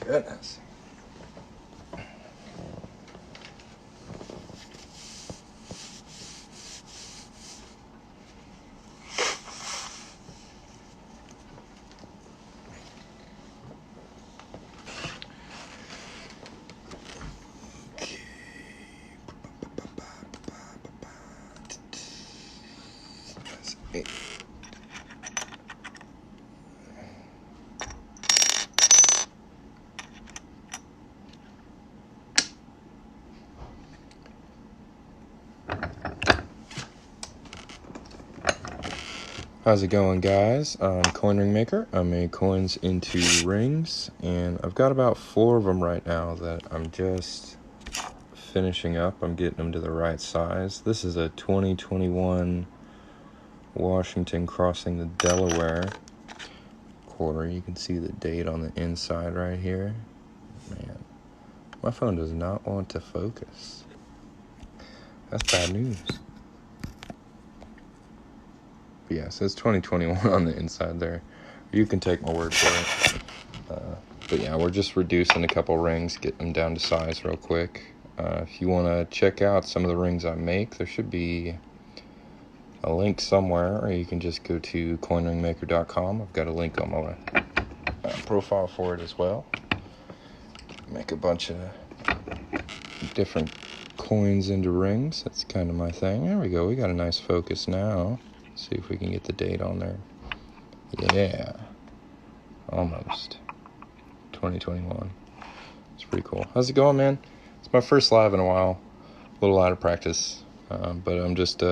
goodness. How's it going, guys? I'm Coin Ring Maker. I make coins into rings, and I've got about 4 of them right now that I'm just finishing up. I'm getting them to the right size. This is a 2021 Washington crossing the Delaware quarter. You can see the date on the inside right here. Man, my phone does not want to focus. That's bad news. But yeah, it says 2021 on the inside there. You can take my word for it. But yeah, we're just reducing a couple rings, getting them down to size real quick. If you want to check out some of the rings I make, there should be a link somewhere, or you can just go to coinringmaker.com. I've got a link on my profile for it as well. Make a bunch of different coins into rings. That's kind of my thing. There we go. We got a nice focus now. See if we can get the date on there. Yeah, almost 2021. It's pretty cool. How's it going, man? It's my first live in a while. A little out of practice, but I'm just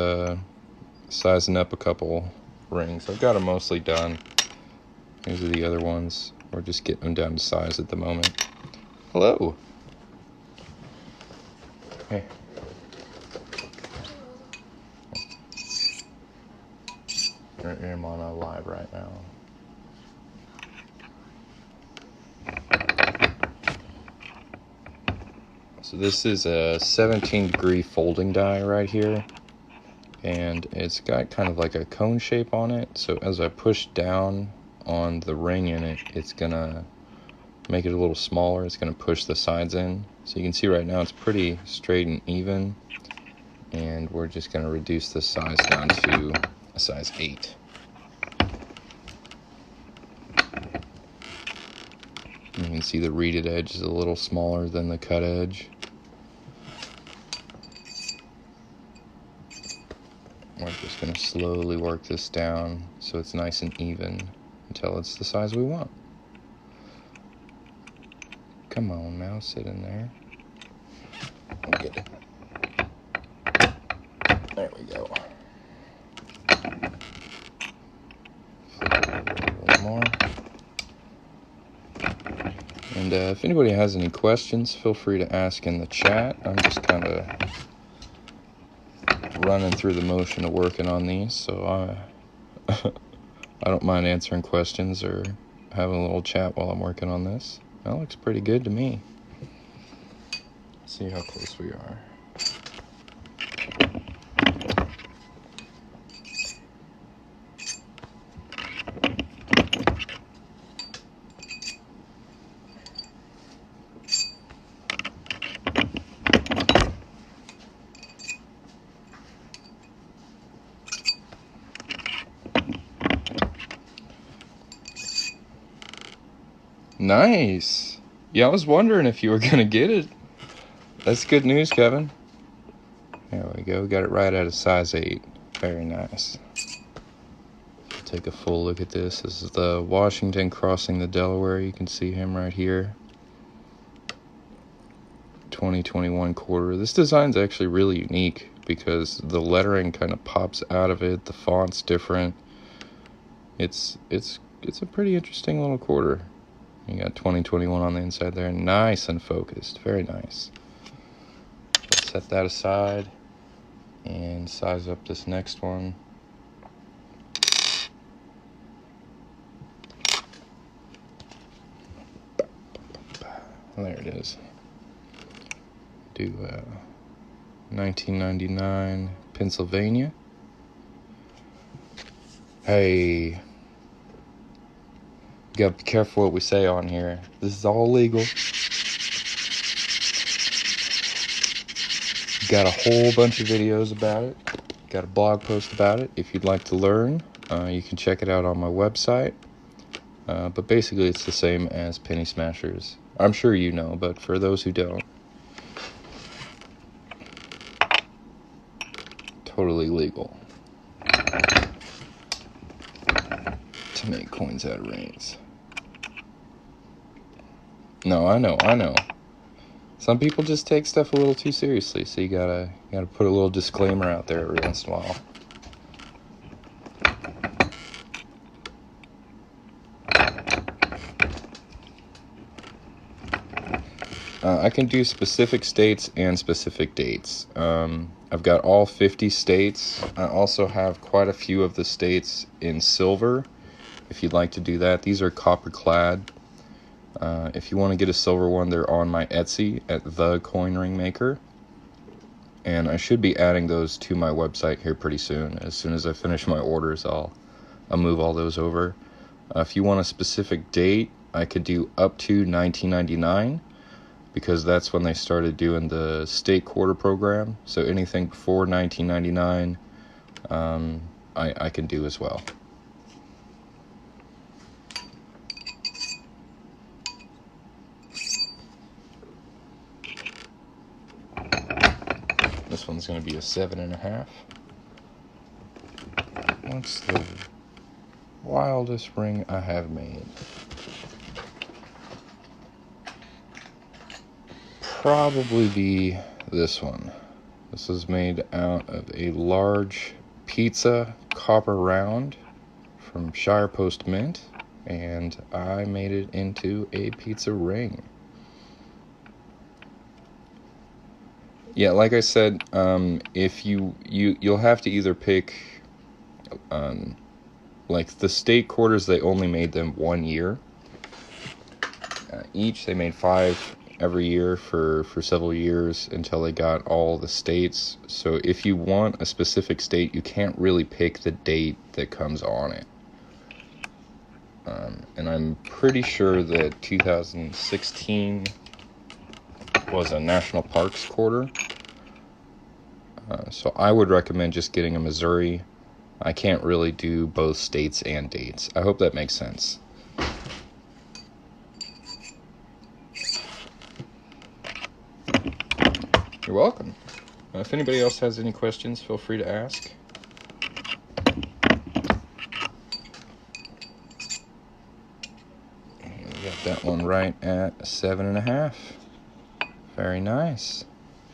sizing up a couple rings. I've got them mostly done. These are the other ones. We're just getting them down to size at the moment. Hello. Hey. I'm on a live right now. So this is a 17-degree folding die right here, and it's got kind of like a cone shape on it. So as I push down on the ring in it, it's gonna make it a little smaller. It's gonna push the sides in. So you can see right now it's pretty straight and even, and we're just gonna reduce the size down to a size 8. You can see the reeded edge is a little smaller than the cut edge. We're just going to slowly work this down so it's nice and even until it's the size we want. Come on now, sit in there. I'll get it. There we go. Flip it over a little more. And if anybody has any questions, feel free to ask in the chat. I'm just kind of running through the motion of working on these, so I don't mind answering questions or having a little chat while I'm working on this. That looks pretty good to me. Let's see how close we are. Nice. Yeah, I was wondering if you were going to get it. That's good news, Kevin. There we go. Got it right at a size 8. Very nice. Take a full look at this. This is the Washington crossing the Delaware. You can see him right here. 2021 quarter. This design's actually really unique because the lettering kind of pops out of it. The font's different. It's a pretty interesting little quarter. You got 2021 on the inside there. Nice and focused. Very nice. Let's set that aside and size up this next one. There it is. Do 1999 Pennsylvania. Hey. gotta be careful what we say on here. This is all legal. Got a whole bunch of videos about it. Got a blog post about it. If you'd like to learn, you can check it out on my website. But basically it's the same as penny smashers. I'm sure you know, but for those who don't, totally legal to make coins out of rings. No, I know. Some people just take stuff a little too seriously, so you gotta put a little disclaimer out there every once in a while. I can do specific states and specific dates. I've got all 50 states. I also have quite a few of the states in silver, if you'd like to do that. These are copper clad. If you want to get a silver one, they're on my Etsy at The Coin Ring Maker. And I should be adding those to my website here pretty soon. As soon as I finish my orders, I'll move all those over. If you want a specific date, I could do up to 1999, because that's when they started doing the state quarter program. So anything before 1999, I can do as well. This one's going to be a 7.5. What's the wildest ring I have made? Probably be this one. This is made out of a large pizza copper round from Shire Post Mint, and I made it into a pizza ring. Yeah, like I said, if you'll have to either pick, like the state quarters, they only made them 1 year each. They made 5 every year for several years until they got all the states. So if you want a specific state, you can't really pick the date that comes on it. And I'm pretty sure that 2016 was a national parks quarter. So I would recommend just getting a Missouri. I can't really do both states and dates. I hope that makes sense. You're welcome. If anybody else has any questions, feel free to ask. And we got that one right at 7.5. Very nice.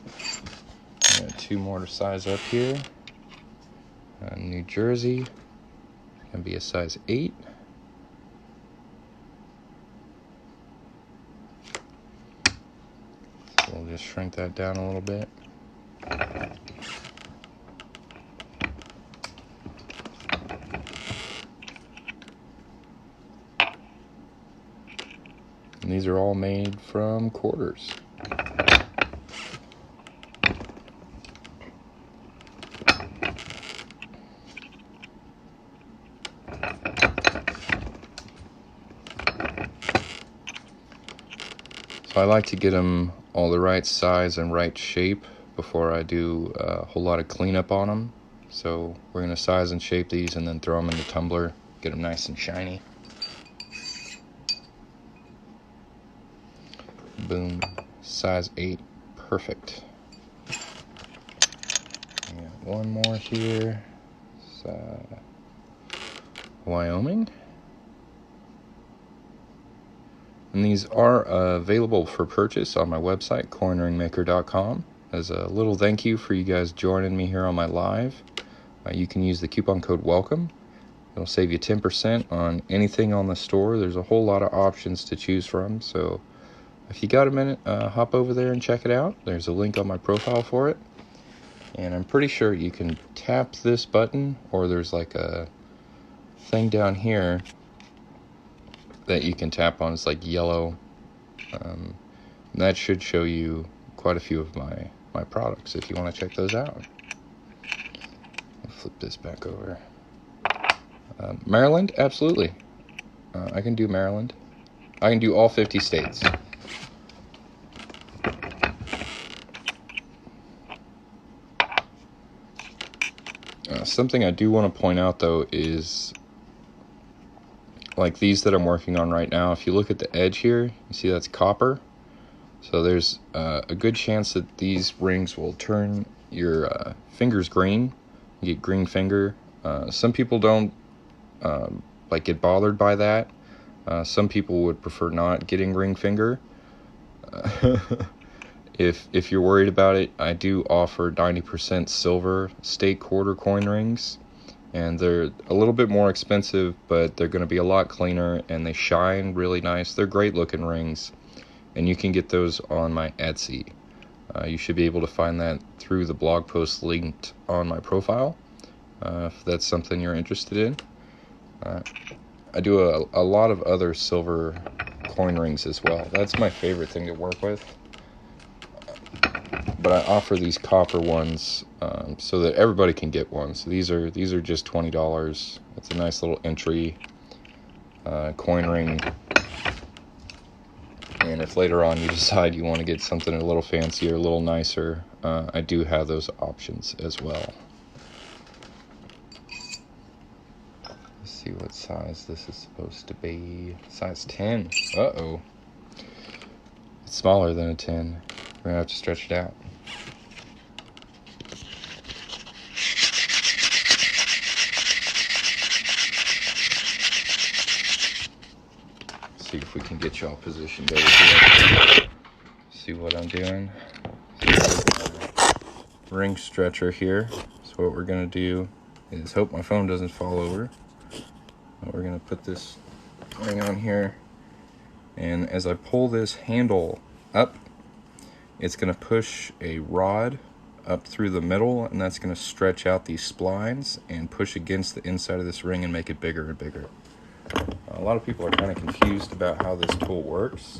We got 2 more to size up here. New Jersey, can be a size 8. So we'll just shrink that down a little bit. And these are all made from quarters. So I like to get them all the right size and right shape before I do a whole lot of cleanup on them. So we're going to size and shape these and then throw them in the tumbler, get them nice and shiny. Boom, size 8, perfect. We got one more here. Wyoming. And these are available for purchase on my website, coinringmaker.com. As a little thank you for you guys joining me here on my live. You can use the coupon code WELCOME. It'll save you 10% on anything on the store. There's a whole lot of options to choose from. So if you got a minute, hop over there and check it out. There's a link on my profile for it. And I'm pretty sure you can tap this button, or there's like a thing down here that you can tap on. It's like yellow. And that should show you quite a few of my products if you want to check those out. I'll flip this back over. Maryland, absolutely. I can do Maryland. I can do all 50 states. Something I do want to point out, though, is like these that I'm working on right now. If you look at the edge here, you see that's copper. So there's a good chance that these rings will turn your fingers green. You get green finger. Some people don't like get bothered by that. Some people would prefer not getting ring finger. If you're worried about it, I do offer 90% silver state quarter coin rings, and they're a little bit more expensive, but they're going to be a lot cleaner, and they shine really nice. They're great looking rings, and you can get those on my Etsy. You should be able to find that through the blog post linked on my profile, if that's something you're interested in. I do a lot of other silver coin rings as well. That's my favorite thing to work with. But I offer these copper ones so that everybody can get one. So these are just $20. It's a nice little entry coin ring. And if later on you decide you want to get something a little fancier, a little nicer, I do have those options as well. Let's see what size this is supposed to be. Size 10. Uh-oh. It's smaller than a 10. We're going to have to stretch it out. See if we can get y'all positioned over here. See what I'm doing. Ring stretcher here. So what we're going to do is hope my phone doesn't fall over. We're going to put this ring on here. And as I pull this handle up, it's going to push a rod up through the middle, and that's going to stretch out these splines and push against the inside of this ring and make it bigger and bigger. A lot of people are kind of confused about how this tool works,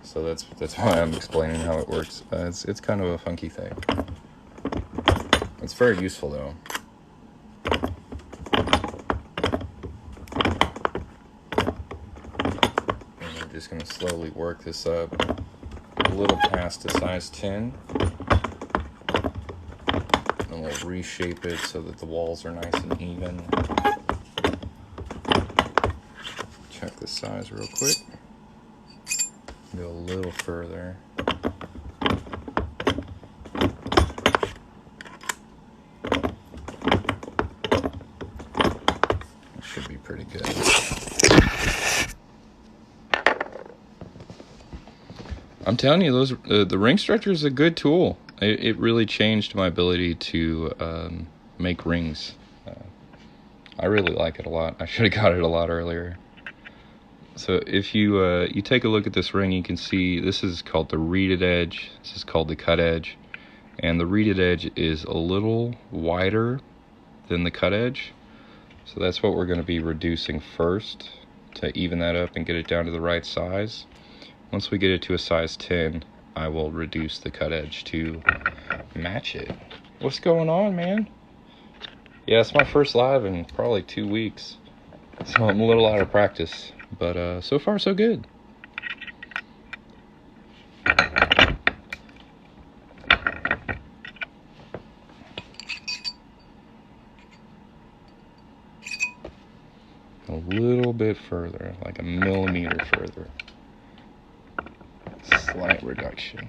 so that's why I'm explaining how it works. It's kind of a funky thing. It's very useful though. And I'm just going to slowly work this up a little past the size 10, and we'll reshape it so that the walls are nice and even. Check the size real quick. Go a little further. It should be pretty good. I'm telling you, the ring stretcher is a good tool. It really changed my ability to make rings. I really like it a lot. I should have got it a lot earlier. So if you take a look at this ring, you can see this is called the reeded edge. This is called the cut edge. And the reeded edge is a little wider than the cut edge. So that's what we're going to be reducing first to even that up and get it down to the right size. Once we get it to a size 10, I will reduce the cut edge to match it. What's going on, man? Yeah, it's my first live in probably 2 weeks. So I'm a little out of practice. But so far, so good. A little bit further, like a millimeter further. Slight reduction.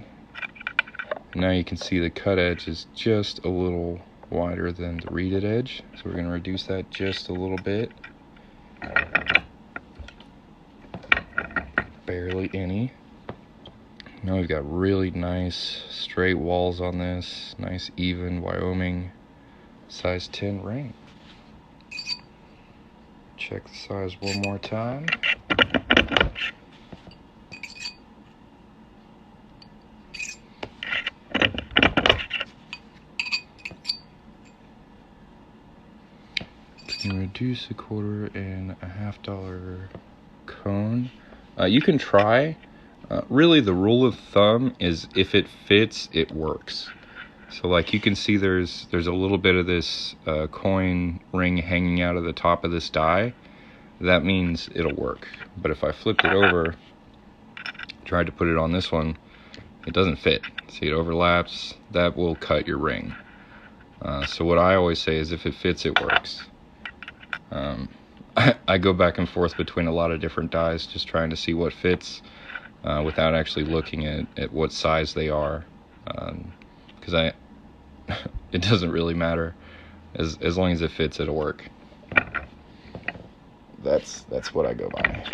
Now you can see the cut edge is just a little wider than the reeded edge. So we're going to reduce that just a little bit. Barely any. Now we've got really nice straight walls on this. Nice even Wyoming size 10 ring. Check the size one more time. Can reduce $1.50 cone. You can try. Really, the rule of thumb is if it fits, it works. So, like you can see, there's a little bit of this coin ring hanging out of the top of this die. that means it'll work. But if I flipped it over, tried to put it on this one, it doesn't fit. See, it overlaps. That will cut your ring. So what I always say is if it fits, it works. I go back and forth between a lot of different dies just trying to see what fits without actually looking at what size they are, because it doesn't really matter. As long as it fits, it'll work. That's what I go by.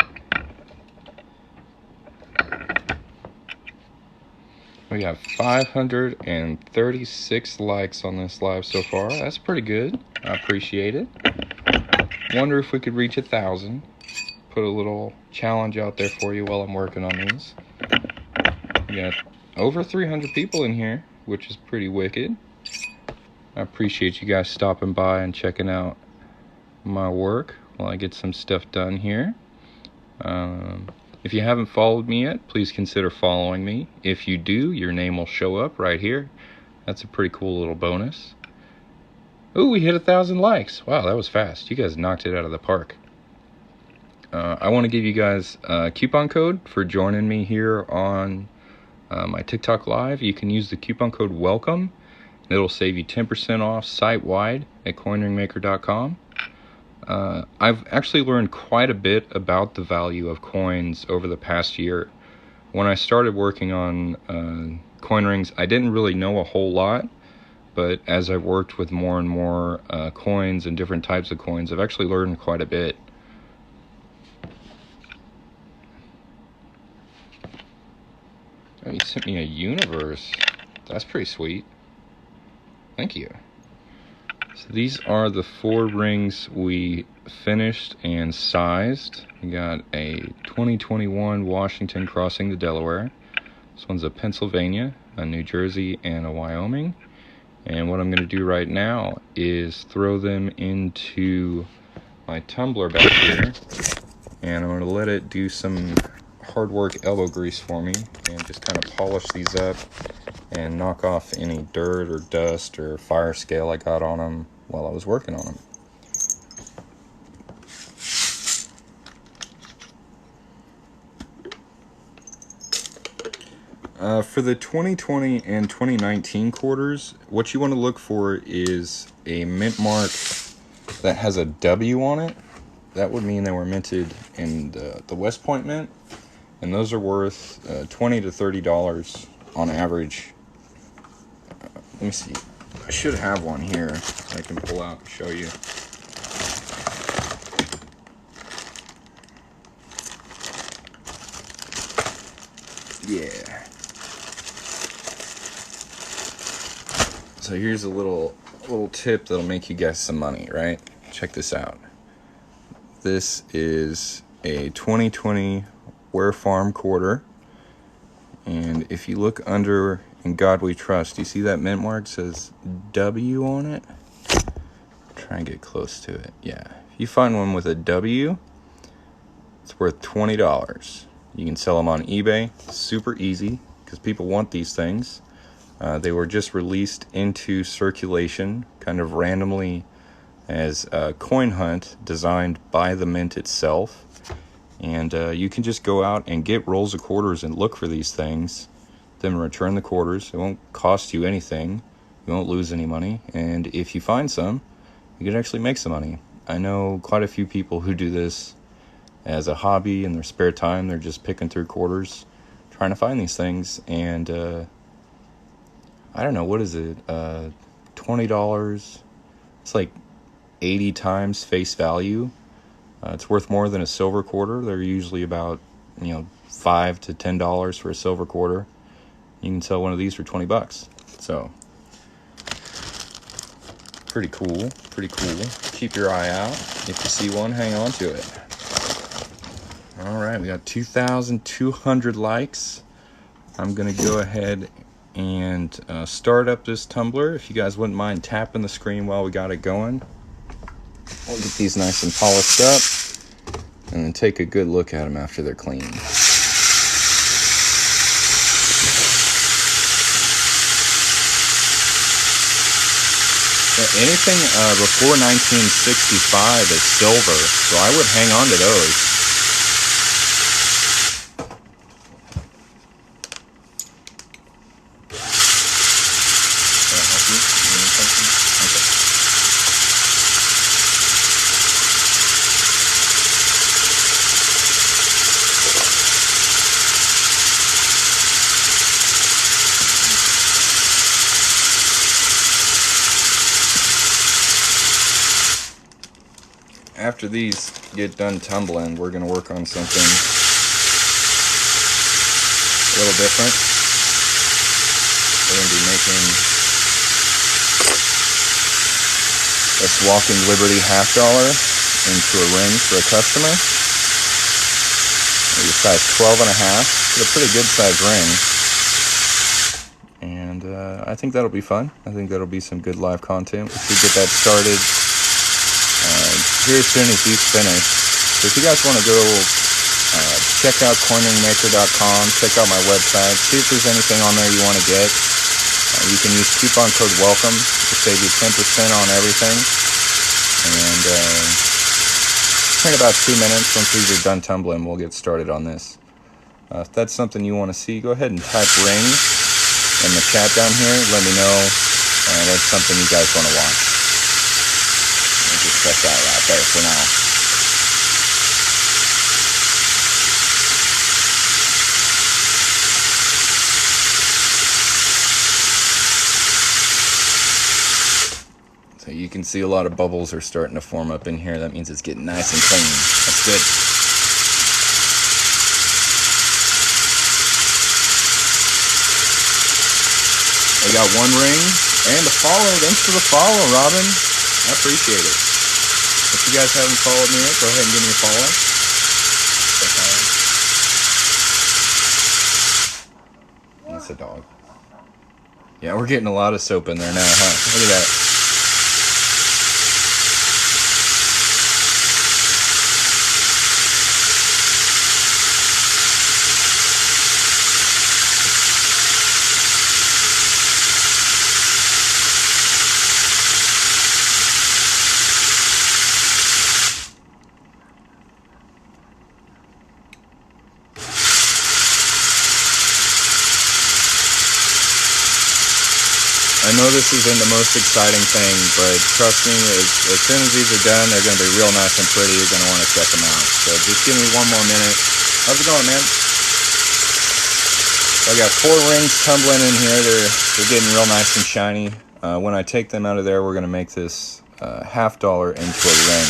We have 536 likes on this live so far. That's pretty good. I appreciate it. Wonder if we could reach 1,000. Put a little challenge out there for you while I'm working on these. We got over 300 people in here, which is pretty wicked. I appreciate you guys stopping by and checking out my work while I get some stuff done here. If you haven't followed me yet, please consider following me. If you do, your name will show up right here. That's a pretty cool little bonus. Ooh, we hit 1,000 likes. Wow, that was fast. You guys knocked it out of the park. I want to give you guys a coupon code for joining me here on my TikTok live. You can use the coupon code WELCOME. It'll save you 10% off site-wide at coinringmaker.com. I've actually learned quite a bit about the value of coins over the past year. When I started working on coin rings, I didn't really know a whole lot, but as I've worked with more and more coins and different types of coins, I've actually learned quite a bit. Oh, you sent me a universe. That's pretty sweet. Thank you. So these are the 4 rings we finished and sized. We got a 2021 Washington crossing the Delaware. This one's a Pennsylvania, a New Jersey, and a Wyoming. And what I'm going to do right now is throw them into my tumbler back here. And I'm going to let it do some hard work elbow grease for me and just kind of polish these up and knock off any dirt or dust or fire scale I got on them while I was working on them. For the 2020 and 2019 quarters, what you want to look for is a mint mark that has a W on it. That would mean they were minted in the West Point Mint, and those are worth $20 to $30 on average. Let me see. I should have one here I can pull out and show you. Yeah. So here's a little tip that'll make you guys some money, right? Check this out. This is a 2020 Ware Farm quarter. And if you look under "In God We Trust," you see that mint mark says W on it? Try and get close to it. Yeah. If you find one with a W, it's worth $20. You can sell them on eBay. Super easy because people want these things. They were just released into circulation kind of randomly as a coin hunt designed by the mint itself. And you can just go out and get rolls of quarters and look for these things, then return the quarters. It won't cost you anything. You won't lose any money. And if you find some, you can actually make some money. I know quite a few people who do this as a hobby in their spare time. They're just picking through quarters, trying to find these things. And I don't know, what is it? $20. It's like 80 times face value. It's worth more than a silver quarter. They're usually about, $5 to $10 for a silver quarter. You can sell one of these for $20. So, pretty cool. Keep your eye out. If you see one, hang on to it. All right, we got 2,200 likes. I'm going to go ahead and start up this tumbler. If you guys wouldn't mind tapping the screen while we got it going. We'll get these nice and polished up and then take a good look at them after they're clean. Anything before 1965 is silver, so I would hang on to those. Can I help you? You need something? Okay. After these get done tumbling, we're going to work on something a little different. We're going to be making this Walking Liberty $50 into a ring for a customer. Maybe size 12 and a half. It's a pretty good size ring. And I think that'll be fun. I think that'll be some good live content. We should get that started here as soon as he's finished. So if you guys want to go check out coinringmaker.com, check out my website, see if there's anything on there you want to get. You can use coupon code WELCOME to save you 10% on everything. And in about 2 minutes, once these are done tumbling, we'll get started on this. If that's something you want to see, go ahead and type ring in the chat down here. Let me know that's something you guys want to watch. I'll just set that right there for now. So you can see a lot of bubbles are starting to form up in here. That means it's getting nice and clean. That's good. I got one ring and a follow. Thanks for the follow, Robin. I appreciate it. If you guys haven't followed me yet, go ahead and give me a follow. That's a dog. Yeah, we're getting a lot of soap in there now, huh? Look at that. I know this isn't the most exciting thing, but trust me, as soon as these are done, they're going to be real nice and pretty. You're going to want to check them out. So just give me one more minute. How's it going, man? I got 4 rings tumbling in here. They're getting real nice and shiny. When I take them out of there, we're going to make this $50 into a ring.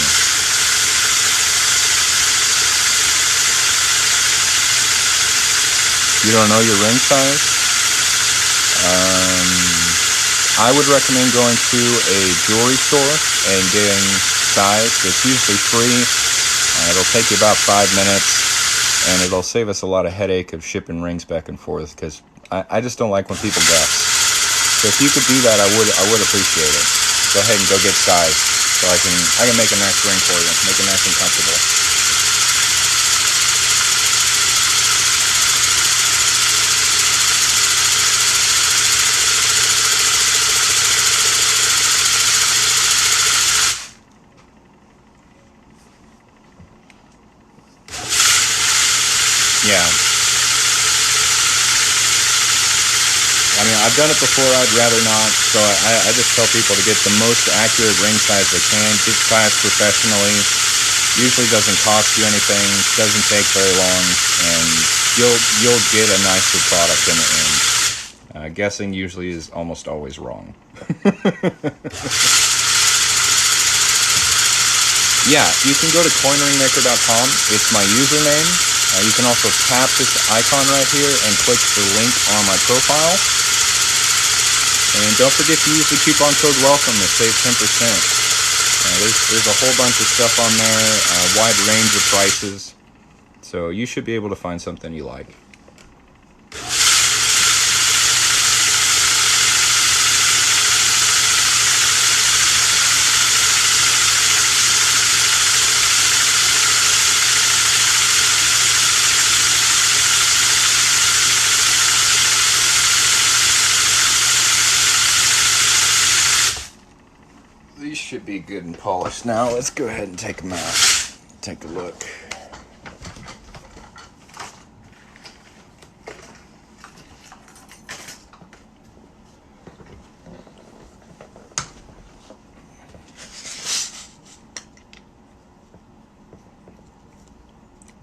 You don't know your ring size? I would recommend going to a jewelry store and getting size. It's usually free. It'll take you about 5 minutes, and it'll save us a lot of headache of shipping rings back and forth, because I just don't like when people guess. So if you could do that, I would appreciate it. Go ahead and go get size, so I can make a nice ring for you, make it nice and comfortable. Yeah. I mean, I've done it before. I'd rather not. So I just tell people to get the most accurate ring size they can. Get sized professionally. Usually doesn't cost you anything. Doesn't take very long, and you'll get a nicer product in the end. Guessing usually is almost always wrong. Yeah, you can go to coinringmaker.com. It's my username. You can also tap this icon right here and click the link on my profile. And don't forget to use the coupon code WELCOME to save 10%. There's a whole bunch of stuff on there, a wide range of prices. So you should be able to find something you like. should be good and polished now. Let's go ahead and take them out. Take a look.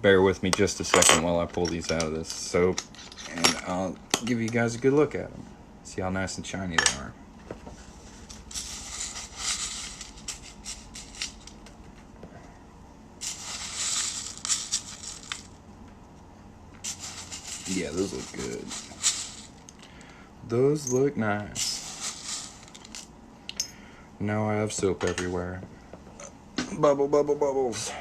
Bear with me just a second while I pull these out of this soap, and I'll give you guys a good look at them. See how nice and shiny they are. Yeah, those look good. Those look nice. Now I have soap everywhere. Bubble, bubble, bubbles.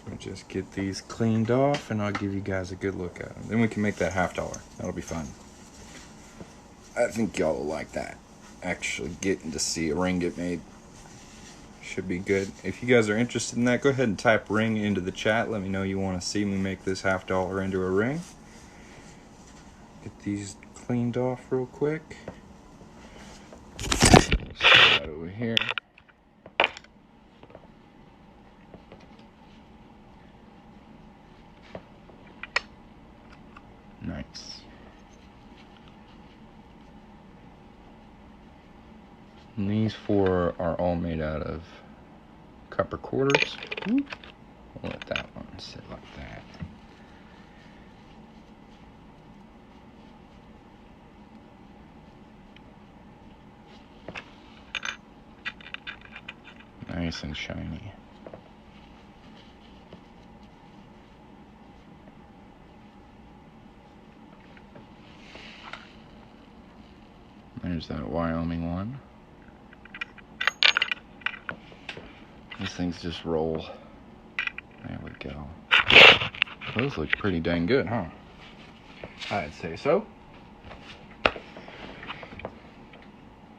I'll just get these cleaned off and I'll give you guys a good look at them. Then we can make that $50. That'll be fun. I think y'all will like that. Actually getting to see a ring get made. Should be good. If you guys are interested in that, go ahead and type ring into the chat. Let me know you want to see me make this $50 into a ring. Get these cleaned off real quick. Set that over here. Nice. And these four are all made out of copper quarters. We'll let that one sit like that. Nice and shiny. There's that Wyoming one. These things just roll. There we go. Those look pretty dang good, huh? I'd say so.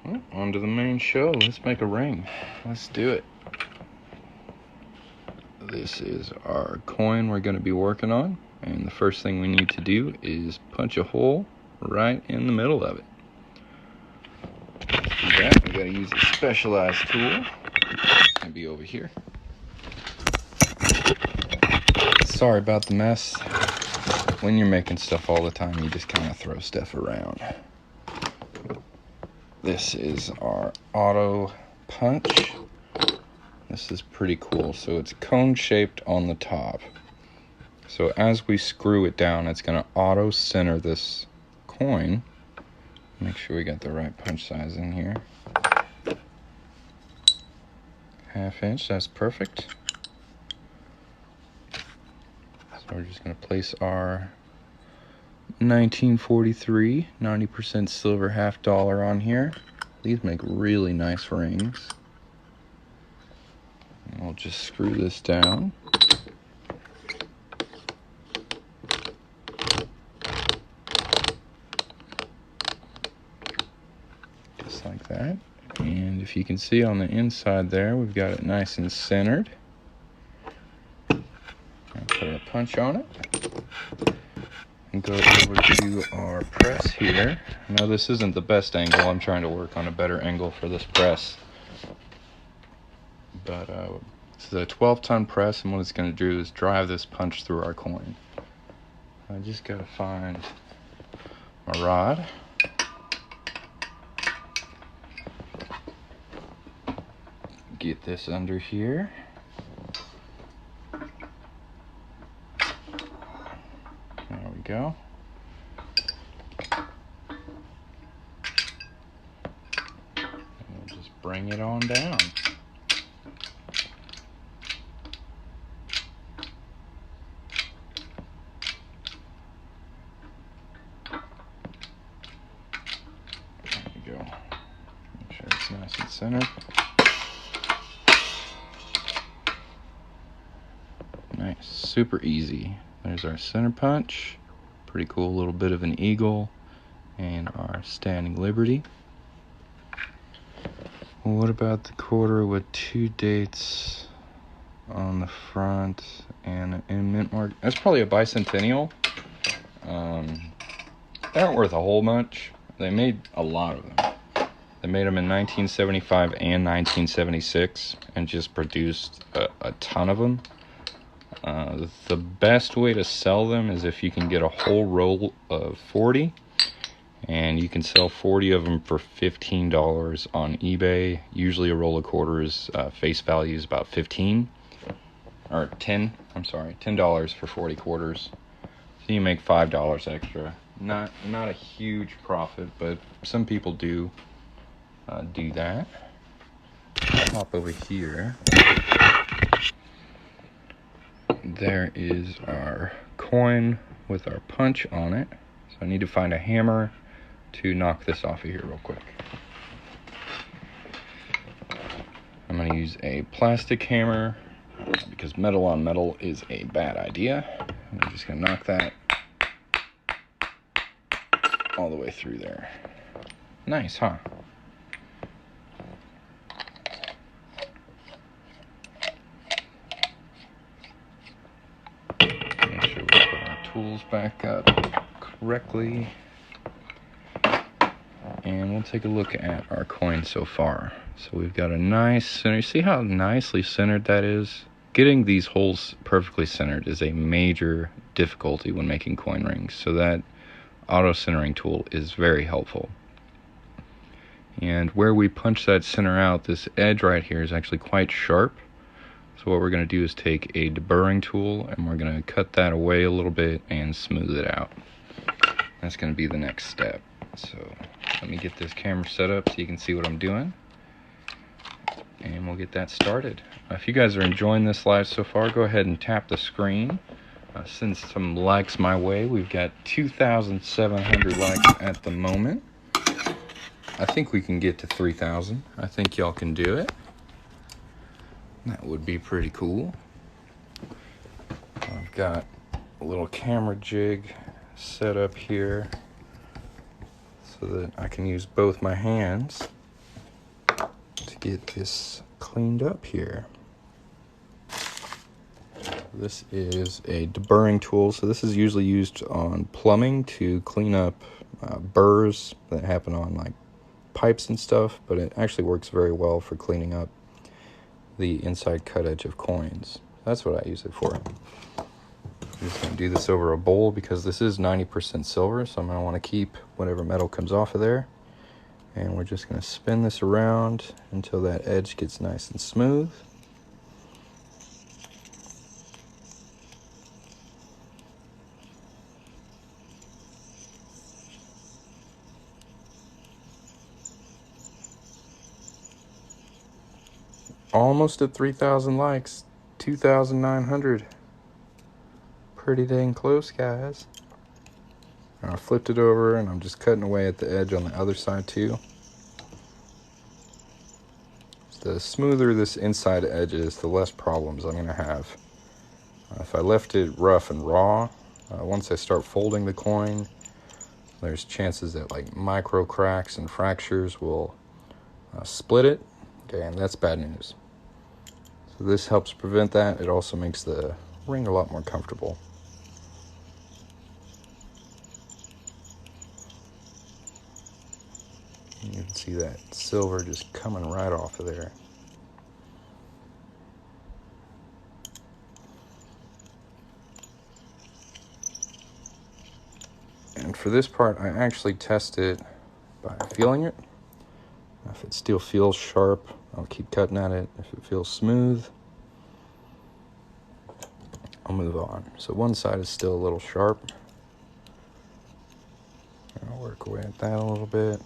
Well, on to the main show. Let's make a ring. Let's do it. This is our coin we're going to be working on. And the first thing we need to do is punch a hole right in the middle of it. Let's do that. We got to use a specialized tool. It's going to be over here. Sorry about the mess. When you're making stuff all the time, you just kind of throw stuff around. This is our auto punch. This is pretty cool. So it's cone shaped on the top. So as we screw it down, it's going to auto center this coin. Make sure we got the right punch size in here. 1/2 inch, that's perfect. So we're just going to place our 1943 90% silver $50 on here. These make really nice rings. And we'll just screw this down. Just like that. And if you can see on the inside there, we've got it nice and centered. Put our punch on it and go over to our press here. Now this isn't the best angle. I'm trying to work on a better angle for this press. But this is a 12-ton press, and what it's going to do is drive this punch through our coin. I just got to find my rod. Get this under here. There we go. And we'll just bring it on down. There we go. Make sure it's nice and centered. Nice, super easy. There's our center punch. Pretty cool, little bit of an eagle. And our standing liberty. What about the quarter with 2 dates on the front and in mint mark? That's probably a bicentennial. They aren't worth a whole much. They made a lot of them. They made them in 1975 and 1976 and just produced a ton of them. The best way to sell them is if you can get a whole roll of 40, and you can sell 40 of them for $15 on eBay. Usually a roll of quarters face value is about $10 for 40 quarters. So you make $5 extra. Not a huge profit, but some people do that. Hop over here. There is our coin with our punch on it. So I need to find a hammer to knock this off of here real quick. I'm going to use a plastic hammer because metal on metal is a bad idea. I'm just going to knock that all the way through there. Nice, huh? Make sure we put our tools back up correctly. And we'll take a look at our coin so far. So we've got a nice center. See how nicely centered that is? Getting these holes perfectly centered is a major difficulty when making coin rings. So that auto centering tool is very helpful. And where we punch that center out, this edge right here is actually quite sharp. So what we're going to do is take a deburring tool and we're going to cut that away a little bit and smooth it out. That's going to be the next step. So let me get this camera set up so you can see what I'm doing. And we'll get that started. If you guys are enjoying this live so far, go ahead and tap the screen. Send some likes my way. We've got 2,700 likes at the moment. I think we can get to 3,000. I think y'all can do it. That would be pretty cool. I've got a little camera jig set up here so that I can use both my hands to get this cleaned up here. This is a deburring tool, so this is usually used on plumbing to clean up burrs that happen on like pipes and stuff, but it actually works very well for cleaning up the inside cut edge of coins. That's what I use it for. I'm just going to do this over a bowl because this is 90% silver, so I'm going to want to keep whatever metal comes off of there. And we're just going to spin this around until that edge gets nice and smooth. Almost at 3,000 likes, 2,900. Pretty dang close, guys. And I flipped it over and I'm just cutting away at the edge on the other side too. The smoother this inside edge is, the less problems I'm going to have. If I left it rough and raw, once I start folding the coin, there's chances that like micro cracks and fractures will split it. Okay, and that's bad news. So this helps prevent that. It also makes the ring a lot more comfortable. You can see that silver just coming right off of there. And for this part, I actually test it by feeling it. If it still feels sharp, I'll keep cutting at it. If it feels smooth, I'll move on. So one side is still a little sharp. I'll work away at that a little bit.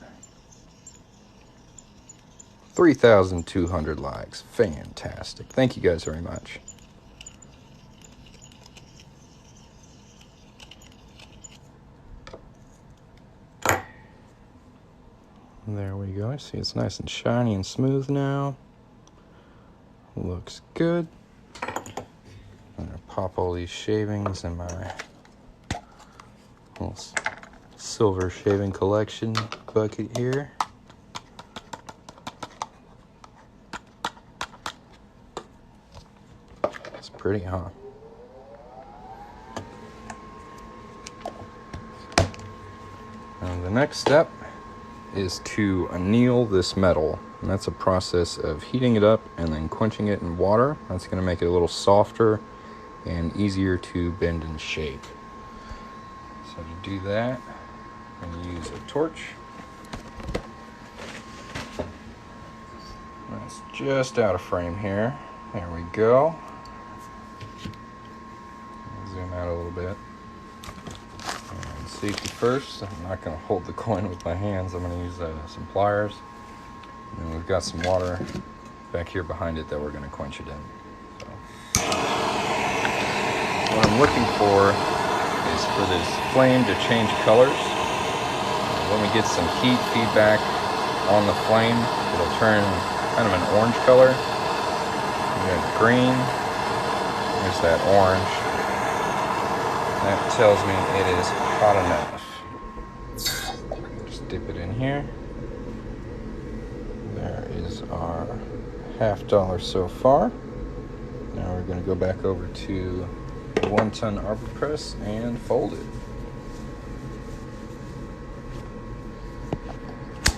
3,200 likes. Fantastic. Thank you guys very much. There we go. I see it's nice and shiny and smooth now. Looks good. I'm going to pop all these shavings in my little silver shaving collection bucket here. It's pretty, huh? The next step is to anneal this metal, and that's a process of heating it up and then quenching it in water. That's going to make it a little softer and easier to bend and shape. So to do that, I'm going to use a torch. That's just out of frame here. There we go. Zoom out a little bit. And safety first. I'm not going to hold the coin with my hands. I'm going to use some pliers. And then we've got some water back here behind it that we're going to quench it in. So, what I'm looking for is for this flame to change colors. When we get some heat feedback on the flame, it'll turn kind of an orange color. We got green. There's that orange. That tells me it is hot enough. Just dip it in here. There is our $50 so far. Now we're going to go back over to the 1-ton arbor press and fold it.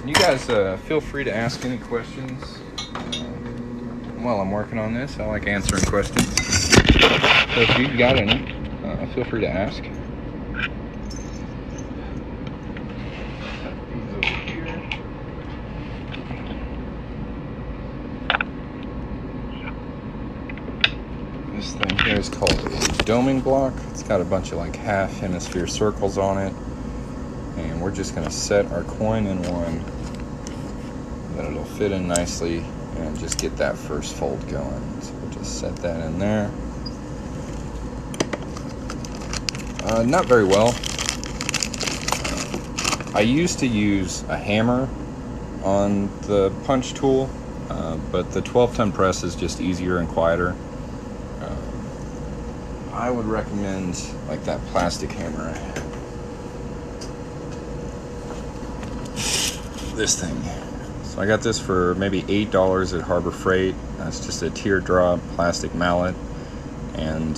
You guys feel free to ask any questions while I'm working on this. I like answering questions. So if you've got any, feel free to ask. This thing here is called a doming block. It's got a bunch of like half hemisphere circles on it. And we're just going to set our coin in one that it'll fit in nicely and just get that first fold going. So we'll just set that in there. Not very well. I used to use a hammer on the punch tool, but the 12-ton press is just easier and quieter. I would recommend like that plastic hammer I had. This thing. So I got this for maybe $8 at Harbor Freight. It's just a teardrop plastic mallet, and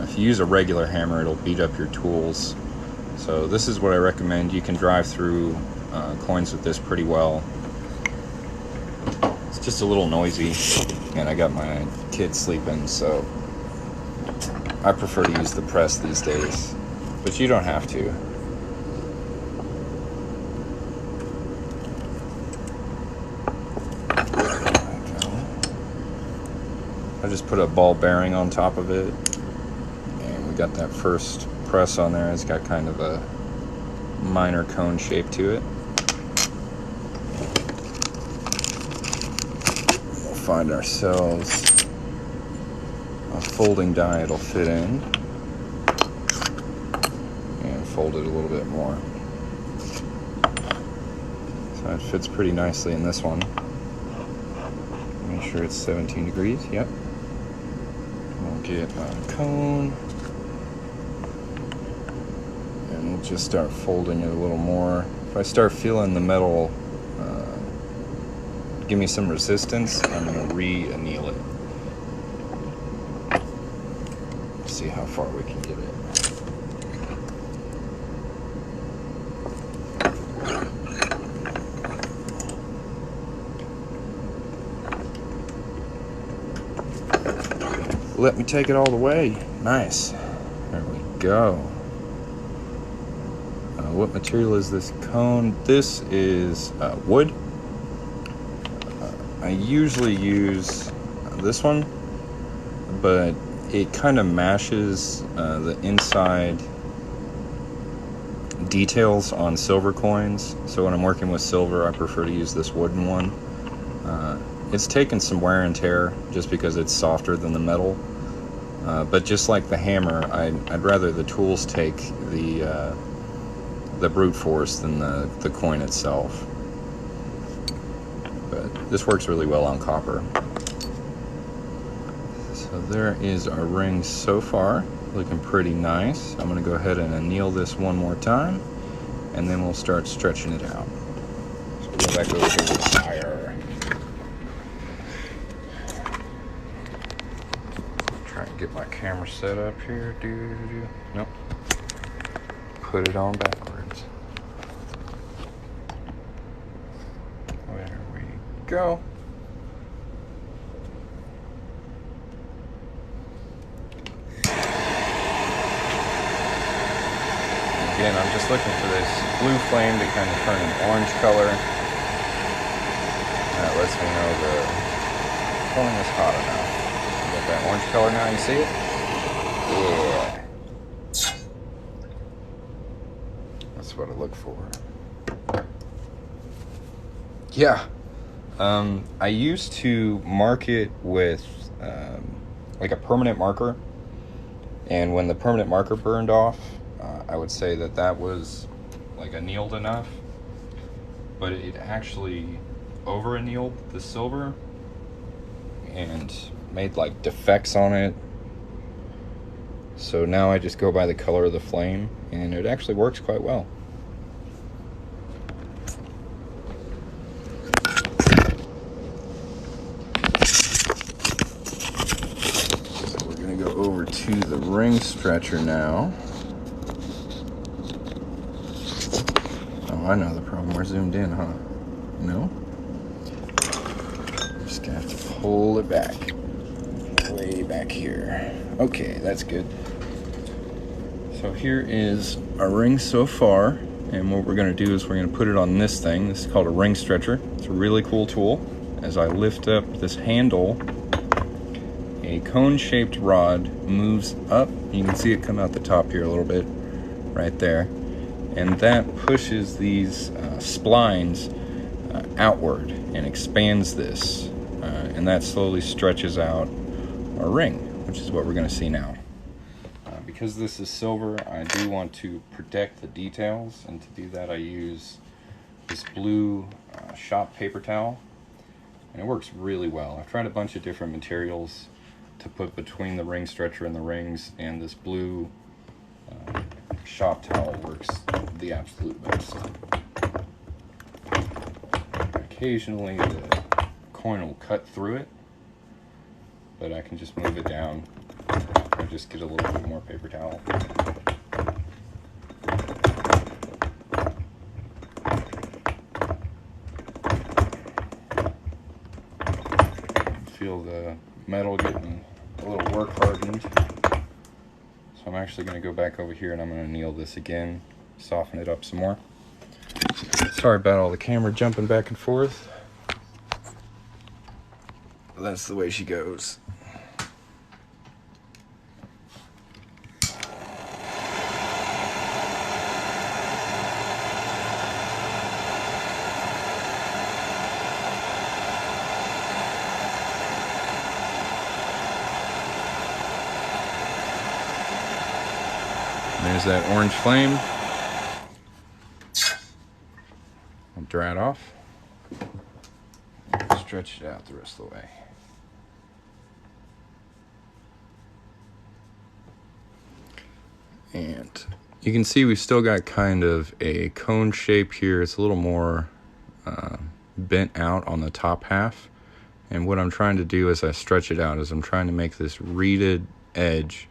if you use a regular hammer, it'll beat up your tools. So this is what I recommend. You can drive through coins with this pretty well. It's just a little noisy, and I got my kids sleeping, so I prefer to use the press these days, but you don't have to. I just put a ball bearing on top of it, and we got that first press on there. It's got kind of a minor cone shape to it. We'll find ourselves a folding die it'll fit in, and fold it a little bit more. So it fits pretty nicely in this one. Make sure it's 17 degrees, yep. We'll get a cone, and we'll just start folding it a little more. If I start feeling the metal give me some resistance, I'm going to re-anneal it. See how far we can get it. Let me take it all the way. Nice. There we go. What material is this cone? This is wood. I usually use this one, but it kind of mashes the inside details on silver coins. So when I'm working with silver, I prefer to use this wooden one. It's taken some wear and tear just because it's softer than the metal. But just like the hammer, I'd rather the tools take the brute force than the coin itself. But this works really well on copper. So there is our ring so far, looking pretty nice. I'm going to go ahead and anneal this one more time, and then we'll start stretching it out. So we'll go back over to the fire. Try and get my camera set up here. Nope. Put it on backwards. go. Again, I'm just looking for this blue flame to kind of turn an orange color. That lets me know the flame is hot enough. You got that orange color now, you see it? Yeah. That's what I look for. Yeah. I used to mark it with like a permanent marker. And when the permanent marker burned off, I would say that was like annealed enough, but it actually over annealed the silver and made like defects on it. So now I just go by the color of the flame, and it actually works quite well. So we're gonna go over to the ring stretcher now. I know the problem. We're zoomed in, huh? No? Just gonna have to pull it back. Way back here. Okay, that's good. So here is our ring so far. And what we're gonna do is we're gonna put it on this thing. This is called a ring stretcher. It's a really cool tool. As I lift up this handle, a cone-shaped rod moves up. You can see it come out the top here a little bit, right there. And that pushes these splines outward and expands this. And that slowly stretches out our ring, which is what we're going to see now. Because this is silver, I do want to protect the details. And to do that, I use this blue shop paper towel. And it works really well. I've tried a bunch of different materials to put between the ring stretcher and the rings, and this blue shop towel works the absolute best. Occasionally the coin will cut through it, but I can just move it down or just get a little bit more paper towel. Feel the metal getting a little work hardened. I'm actually going to go back over here and I'm going to anneal this again, soften it up some more. Sorry about all the camera jumping back and forth. But that's the way she goes. There's that orange flame. I'll dry it off. Stretch it out the rest of the way. And you can see we've still got kind of a cone shape here. It's a little more bent out on the top half. And what I'm trying to do as I stretch it out is I'm trying to make this reeded edge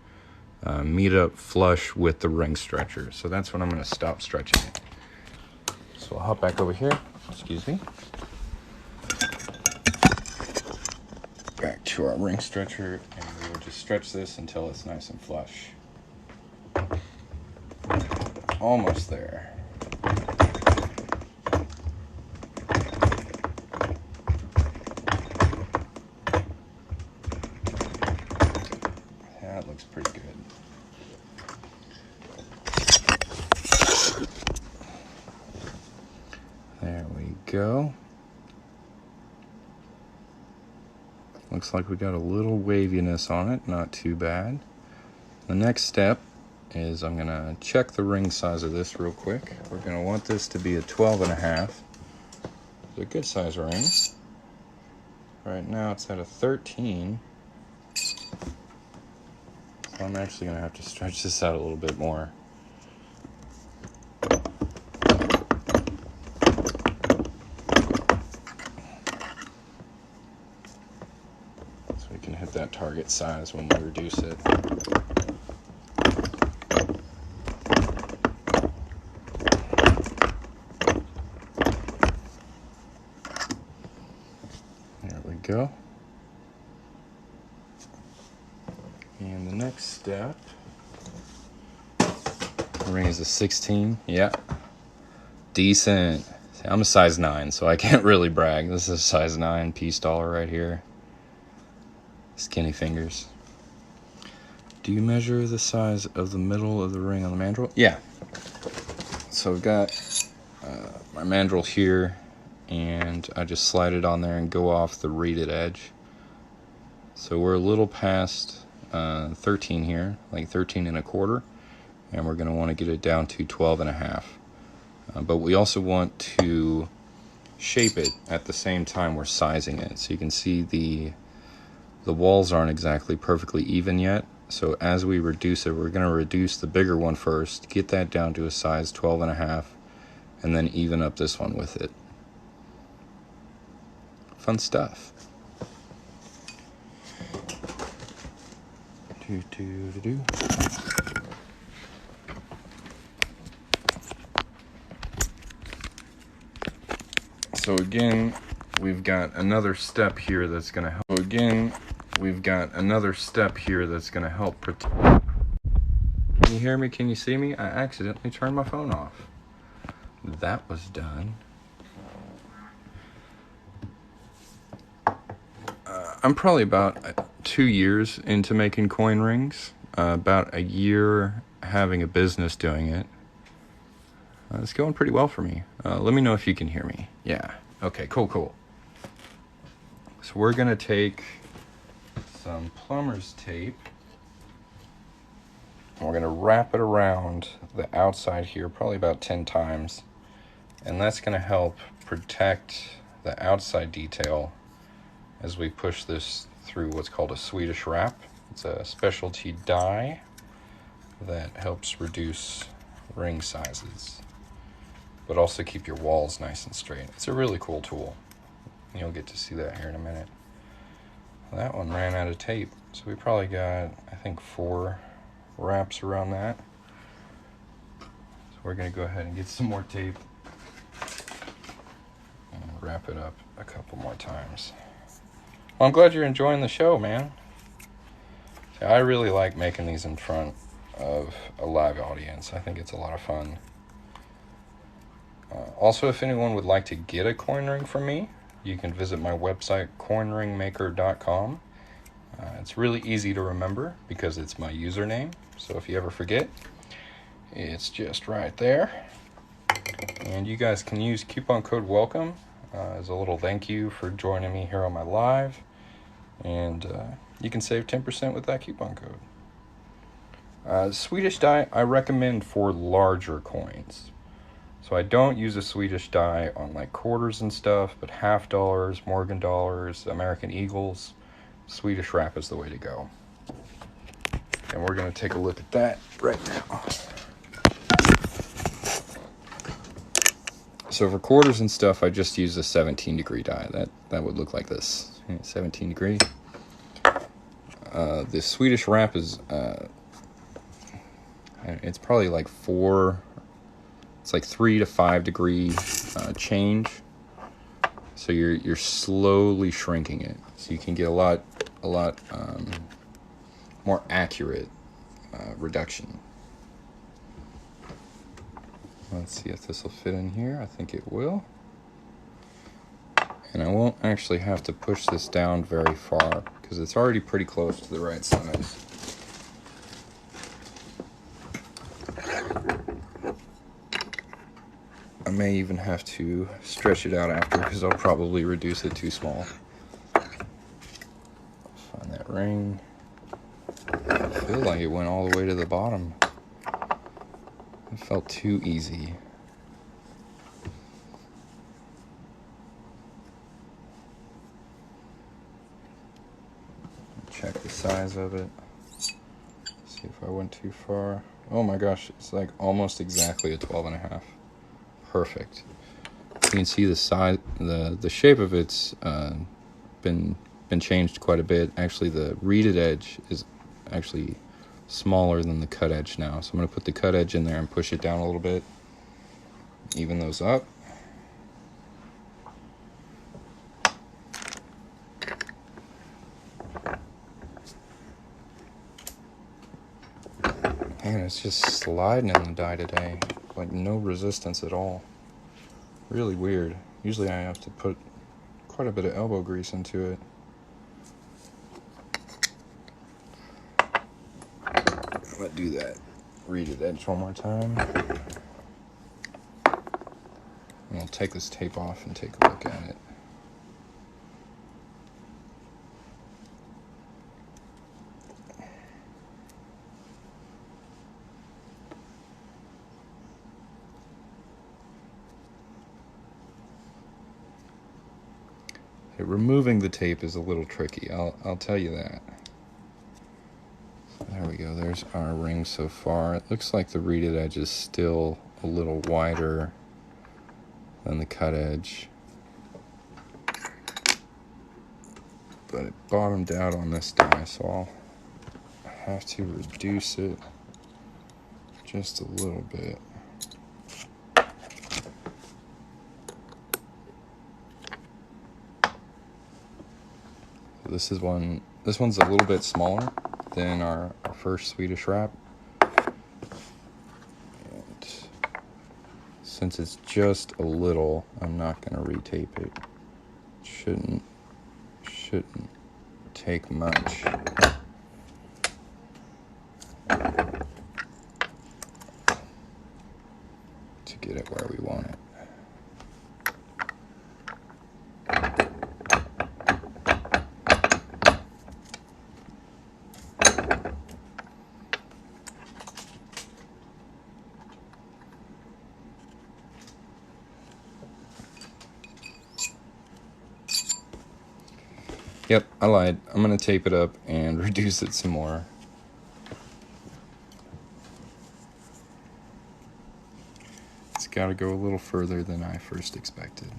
meet up flush with the ring stretcher. So that's when I'm going to stop stretching it. So I'll hop back over here. Excuse me. Back to our ring stretcher, and we'll just stretch this until it's nice and flush. Almost there. That looks pretty good. There we go. Looks like we got a little waviness on it, not too bad. The next step is I'm gonna check the ring size of this real quick. We're gonna want this to be a 12.5. It's a good size ring. Right now it's at a 13. So I'm actually gonna have to stretch this out a little bit more. So we can hit that target size when we reduce it. go. And the next step, the ring is a 16. Yeah, decent. I'm a size 9, so I can't really brag. This is a size 9 piece dollar right here. Skinny fingers. Do you measure the size of the middle of the ring on the mandrel? Yeah. So I've got my mandrel here, and I just slide it on there and go off the reeded edge. So we're a little past 13 here, like 13 and a quarter, and we're going to want to get it down to 12 and a half. But we also want to shape it at the same time we're sizing it. So you can see the walls aren't exactly perfectly even yet. So as we reduce it, we're going to reduce the bigger one first, get that down to a size 12 and a half, and then even up this one with it. Fun stuff. So again, we've got another step here that's going to help. Protect. Can you hear me? Can you see me? I accidentally turned my phone off. That was done. I'm probably about 2 years into making coin rings. About a year having a business doing it. It's going pretty well for me. Let me know if you can hear me. Yeah. Okay, cool. So we're going to take some plumber's tape. And we're going to wrap it around the outside here, probably about 10 times. And that's going to help protect the outside detail as we push this through what's called a Swedish wrap. It's a specialty dye that helps reduce ring sizes, but also keep your walls nice and straight. It's a really cool tool. You'll get to see that here in a minute. That one ran out of tape, so we probably got, I think, 4 wraps around that. So we're gonna go ahead and get some more tape and wrap it up a couple more times. Well, I'm glad you're enjoying the show, man. See, I really like making these in front of a live audience. I think it's a lot of fun. Also, if anyone would like to get a coin ring from me, you can visit my website, coinringmaker.com. It's really easy to remember because it's my username. So if you ever forget, it's just right there. And you guys can use coupon code WELCOME as a little thank you for joining me here on my live. And you can save 10% with that coupon code. Swedish die I recommend for larger coins. So I don't use a Swedish die on like quarters and stuff, but half dollars, Morgan dollars, American Eagles, Swedish wrap is the way to go. And we're going to take a look at that right now. So for quarters and stuff, I just use a 17 degree die. That would look like this, 17 degree. The Swedish wrap is, it's probably like 3 to 5 degree change. So you're slowly shrinking it, so you can get a lot more accurate reduction. Let's see if this will fit in here. I think it will. And I won't actually have to push this down very far because it's already pretty close to the right size. I may even have to stretch it out after because I'll probably reduce it too small. Find that ring. I feel like it went all the way to the bottom. It felt too easy. Check the size of it. See if I went too far. Oh my gosh, it's like almost exactly a 12 and a half. Perfect. You can see the size, the shape of it's been changed quite a bit. Actually, the reeded edge is actually smaller than the cut edge now. So I'm going to put the cut edge in there and push it down a little bit. Even those up. Man, it's just sliding in the die today. Like no resistance at all. Really weird. Usually I have to put quite a bit of elbow grease into it. I'm gonna do that reeded edge one more time. And we'll take this tape off and take a look at it. Removing the tape is a little tricky, I'll tell you that. So there we go, there's our ring so far. It looks like the reeded edge is still a little wider than the cut edge. But it bottomed out on this die, so I'll have to reduce it just a little bit. This one's a little bit smaller than our first Swedish wrap. And since it's just a little, I'm not going to retape it. Shouldn't take much. To get it where we want it. Yep, I lied. I'm going to tape it up and reduce it some more. It's got to go a little further than I first expected.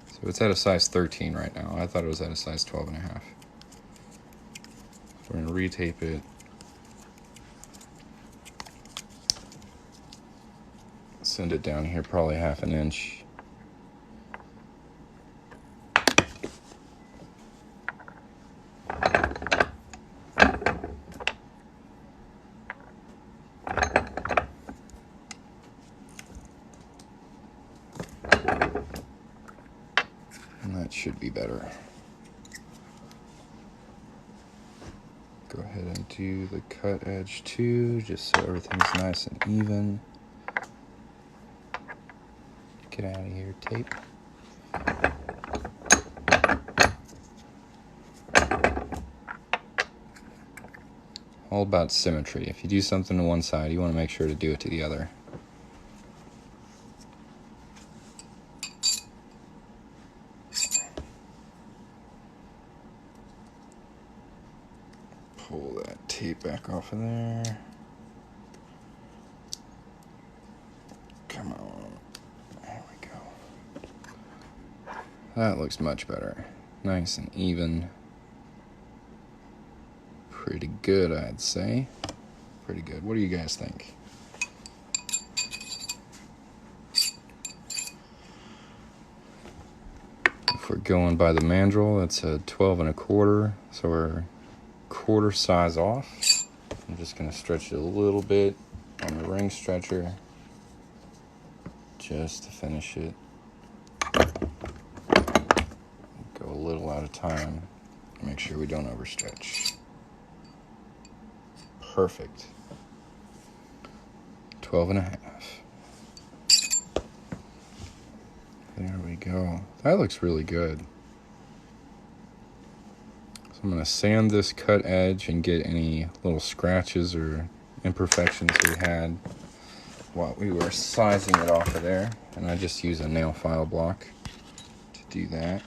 So it's at a size 13 right now. I thought it was at a size 12 and a half. We're going to retape it. Send it down here probably half an inch. Should be better. Go ahead and do the cut edge too, just so everything's nice and even. Get out of here, tape. All about symmetry. If you do something to one side, you want to make sure to do it to the other. Pull that tape back off of there. Come on. There we go. That looks much better. Nice and even. Pretty good, I'd say. Pretty good. What do you guys think? If we're going by the Mandrel, it's a 12 1/4, so we're quarter size off. I'm just going to stretch it a little bit on the ring stretcher just to finish it. Go a little out of time. Make sure we don't overstretch. Perfect. 12 1/2. There we go. That looks really good. I'm going to sand this cut edge and get any little scratches or imperfections we had while we were sizing it off of there. And I just use a nail file block to do that.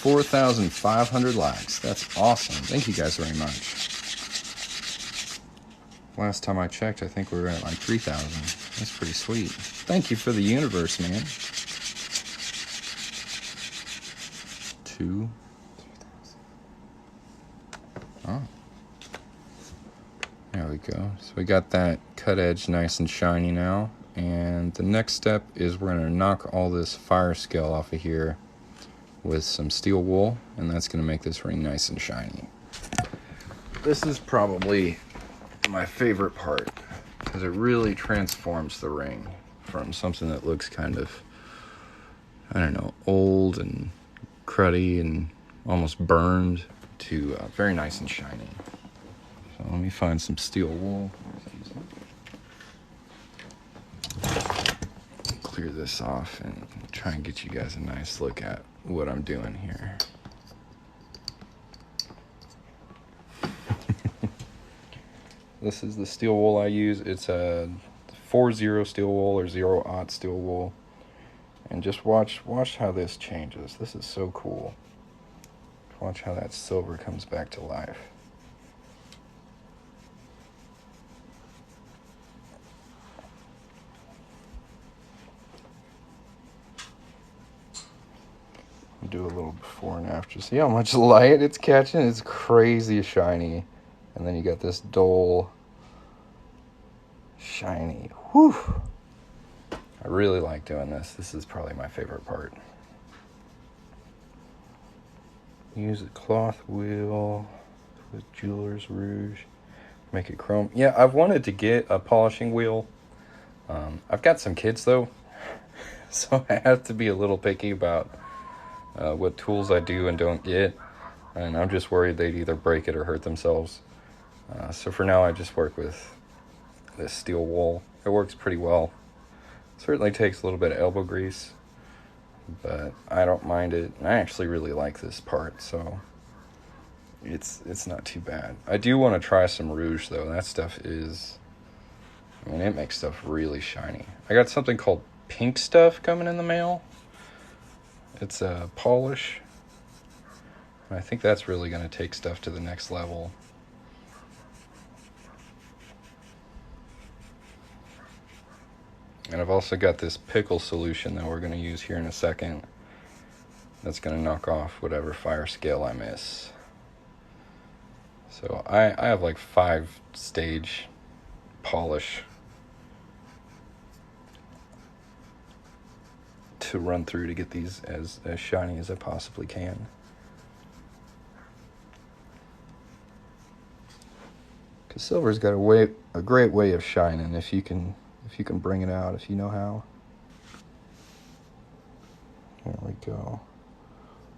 $4,500 likes. That's awesome. Thank you guys very much. Last time I checked, I think we were at like 3,000. That's pretty sweet. Thank you for the universe, man. 2,000. Oh. There we go. So we got that cut edge nice and shiny now. And the next step is we're going to knock all this fire scale off of here with some steel wool, and that's going to make this ring nice and shiny. This is probably my favorite part because it really transforms the ring from something that looks kind of, I don't know, old and cruddy and almost burned to very nice and shiny. So let me find some steel wool. Clear this off and try and get you guys a nice look at what I'm doing here. This is the steel wool I use. It's a 4-0 steel wool or 0-aught steel wool. And just watch how this changes. This is so cool. Watch how that silver comes back to life. I'll do a little before and after. See how much light it's catching? It's crazy shiny. And then you got this dull, shiny. Whew. I really like doing this. This is probably my favorite part. Use a cloth wheel with jeweler's rouge. Make it chrome. Yeah, I've wanted to get a polishing wheel. I've got some kids though, so I have to be a little picky about what tools I do and don't get. And I'm just worried they'd either break it or hurt themselves. So for now I just work with this steel wool. It works pretty well. Certainly takes a little bit of elbow grease, but I don't mind it. I actually really like this part, so it's not too bad. I do want to try some rouge though. That stuff is, I mean, it makes stuff really shiny. I got something called pink stuff coming in the mail. It's a polish. I think that's really going to take stuff to the next level. And I've also got this pickle solution that we're going to use here in a second. That's going to knock off whatever fire scale I miss. So I have like 5-stage polish to run through to get these as shiny as I possibly can. Because silver's got a great way of shining if you can bring it out, if you know how. There we go.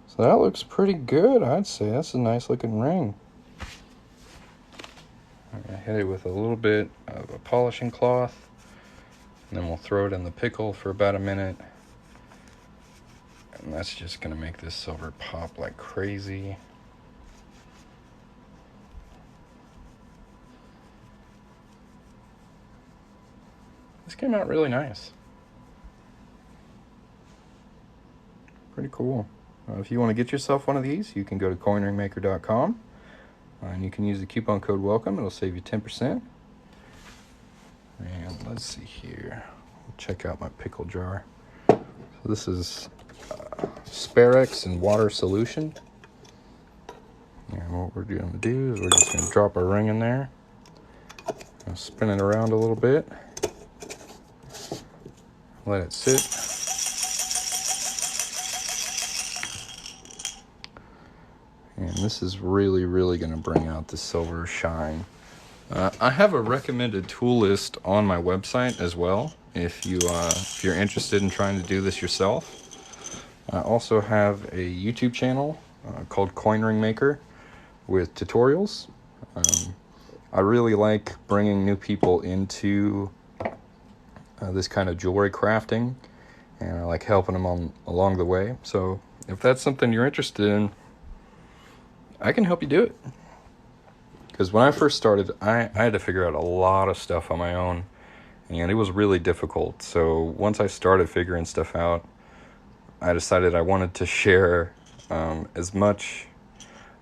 So that looks pretty good, I'd say. That's a nice looking ring. I'm gonna hit it with a little bit of a polishing cloth, and then we'll throw it in the pickle for about a minute. And that's just gonna make this silver pop like crazy. This came out really nice. Pretty cool. If you want to get yourself one of these, you can go to coinringmaker.com and you can use the coupon code WELCOME. It'll save you 10%. And let's see here. Check out my pickle jar. So this is Sparex and water solution. And what we're going to do is we're just going to drop our ring in there. Spin it around a little bit. Let it sit. And this is really, really going to bring out the silver shine. I have a recommended tool list on my website as well, if you're interested in trying to do this yourself. I also have a YouTube channel called Coin Ring Maker with tutorials. I really like bringing new people into this kind of jewelry crafting, and I like helping them along the way. So if that's something you're interested in, I can help you do it. Because when I first started, I had to figure out a lot of stuff on my own, and it was really difficult. So once I started figuring stuff out, I decided I wanted to share as much